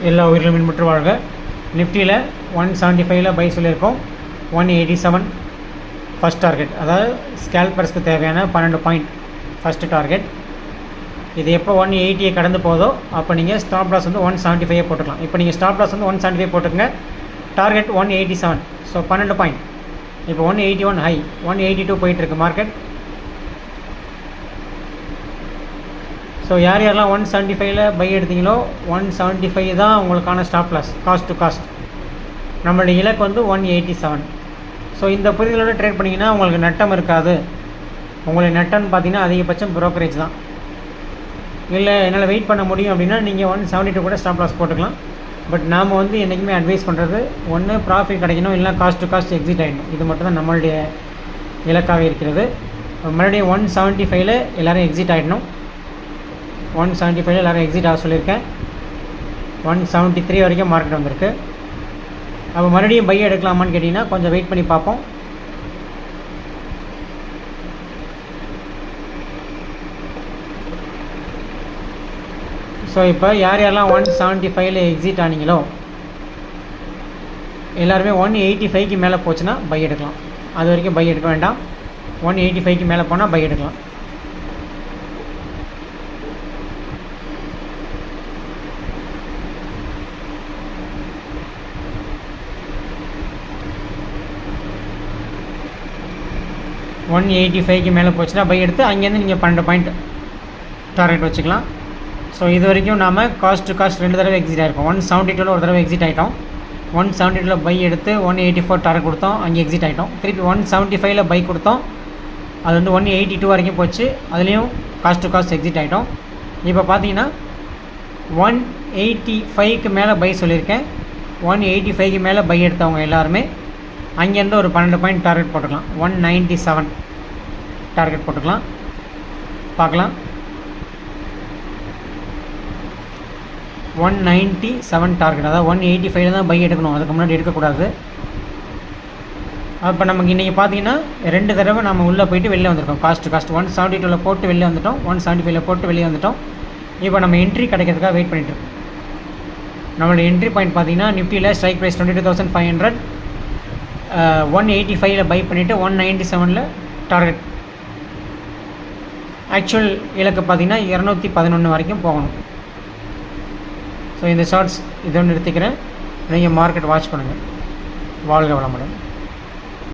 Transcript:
எல்லா உயிரிலும் மின்பற்று வாழ்க. நிஃப்டியில் 175 பை சொல்லியிருக்கோம். 187 ஃபஸ்ட் டார்கெட், அதாவது ஸ்கேல்பர்ஸ்க்கு தேவையான 12 பாயிண்ட் ஃபஸ்ட்டு டார்கெட். இது எப்போ 180 கடந்து போதோ அப்போ நீங்கள் ஸ்டாப் லாஸ் வந்து 175 போட்டுக்கலாம். இப்போ நீங்கள் ஸ்டாப் லாஸ் வந்து 175 போட்டுக்கங்க. Target 187, so 12 point. இப்போ 181 ஹை, 182 போயிட்டுருக்கு மார்க்கெட். ஸோ யார் யாரெல்லாம் 175 பை எடுத்தீங்களோ 175 தான் உங்களுக்கான stop loss, cost to cost. நம்மளுடைய இலக்கு வந்து 187. ஸோ இந்த புரிதலோடு ட்ரேட் பண்ணிங்கன்னா உங்களுக்கு நட்டம் இருக்காது. உங்களுக்கு நட்டம்னு பார்த்தீங்கன்னா அதிகபட்சம் ப்ரோக்கரேஜ் தான். இல்லை என்னால் வெயிட் பண்ண முடியும் அப்படின்னா நீங்கள் 172 கூட ஸ்டாப் லாஸ் போட்டுக்கலாம். பட் நாம் வந்து என்றைக்குமே அட்வைஸ் பண்ணுறது ஒன்று ப்ராஃபிட் கிடைக்கணும், இல்லை காஸ்ட் டு காஸ்ட் எக்ஸிட் ஆகிடணும். இது மட்டும் தான் நம்மளுடைய இலக்காக இருக்கிறது. மறுபடியும் 175 எல்லோரும் எக்ஸிட் ஆகிடணும். 175 எல்லோரும் எக்ஸிட் ஆக சொல்லியிருக்கேன். 173 வரைக்கும் மார்க்கெட் வந்திருக்கு. அப்போ மறுபடியும் பை எடுக்கலாமான்னு கேட்டிங்கன்னா கொஞ்சம் வெயிட் பண்ணி பார்ப்போம். ஸோ இப்போ யாரெல்லாம் 175 எக்ஸிட் ஆனீங்களோ எல்லாருமே 185 மேலே போச்சுன்னா பை எடுக்கலாம். அது வரைக்கும் பை எடுக்க வேண்டாம். 185 மேலே போனால் பை எடுக்கலாம். $185 மேலே போச்சுன்னா பை எடுத்து அங்கேருந்து நீங்கள் 12 பாயிண்ட் டார்கெட் வச்சுக்கலாம். ஸோ இது வரைக்கும் நாம் காஸ்ட் டு காஸ்ட் 2 தடவை எக்ஸிட் ஆகிருக்கோம். 172 ஒரு தடவை எக்ஸிட் ஆகிட்டோம். 172 பை எடுத்து 184 டார்கெட் கொடுத்தோம், அங்கே எக்ஸிட் ஆகிட்டோம். திருப்பி 175 பை கொடுத்தோம், அது வந்து 182 வரைக்கும் போச்சு, அதுலேயும் காஸ்ட் டு காஸ்ட் எக்ஸிட் ஆகிட்டோம். இப்போ பார்த்தீங்கன்னா 185 மேலே பை சொல்லியிருக்கேன். 185 மேலே பை எடுத்தவங்க எல்லாருமே அங்கேருந்து ஒரு 12 பாயிண்ட் டார்கெட் போட்டுக்கலாம். 197 டார்கெட் போட்டுக்கலாம். பார்க்கலாம். 197 டார்கெட், அதாவது 185 தான் பை எடுக்கணும், அதுக்கு முன்னாடி எடுக்கக்கூடாது. அப்போ நமக்கு இன்றைக்கி பார்த்தீங்கன்னா 2 தடவை நம்ம உள்ளே போயிட்டு வெளில வந்திருக்கோம். காஸ்ட் காஸ்ட் 172 போட்டு வெளில வந்துட்டோம், 175 போட்டு வெளியே வந்துட்டோம். இப்போ நம்ம என்ட்ரி கிடைக்கிறதுக்காக வெயிட் பண்ணிட்டுருக்கோம். நம்மளோட என்ட்ரி பாயிண்ட் பார்த்தீங்கன்னா நிஃப்டியில் ஸ்ட்ரைக் ப்ரைஸ் 22,500, 185 பை பண்ணிவிட்டு 197 டார்கெட். ஆக்சுவல் இலக்கு பார்த்தீங்கன்னா 211 வரைக்கும் போகணும். ஸோ இந்த ஷார்ட்ஸ் இதோடு நிறுத்திக்கிறேன். நீங்கள் மார்க்கெட் வாட்ச் பண்ணுங்கள். வாழ்க வளமுடன்.